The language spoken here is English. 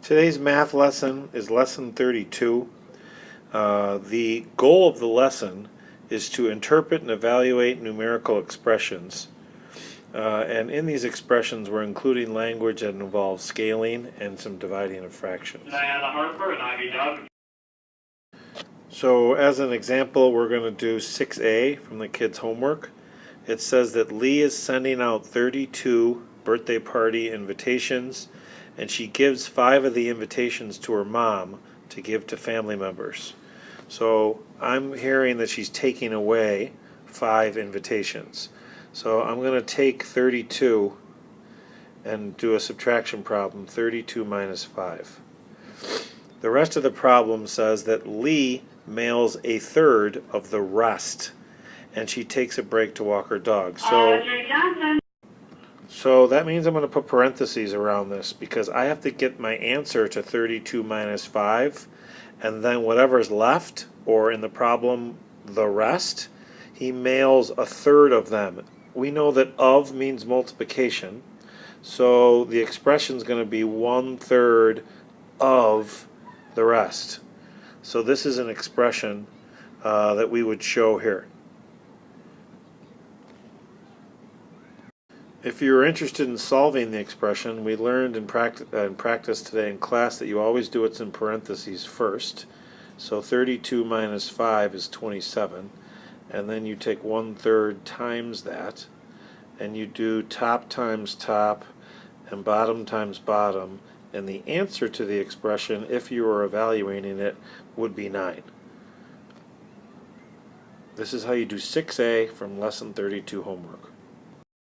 Today's math lesson is lesson 32. The goal of the lesson is to interpret and evaluate numerical expressions. And in these expressions, we're including language that involves scaling and some dividing of fractions. So as an example, we're going to do 6A from the kids' homework. It says that Lee is sending out 32 birthday party invitations, and she gives 5 of the invitations to her mom to give to family members. So I'm hearing that she's taking away 5 invitations. So I'm going to take 32 and do a subtraction problem, 32 minus 5. The rest of the problem says that Lee mails a third of the rest, and she takes a break to walk her dog. So that means I'm going to put parentheses around this because I have to get my answer to 32 minus 5, and then whatever's left, or in the problem, the rest, he mails a third of them. We know that of means multiplication, so the expression is going to be 1/3 of the rest. So this is an expression that we would show here. If you're interested in solving the expression, we learned in practice today in class that you always do what's in parentheses first. So 32 minus 5 is 27, and then you take 1/3 times that, and you do top times top and bottom times bottom, and the answer to the expression, if you were evaluating it, would be 9. This is how you do 6A from lesson 32 homework.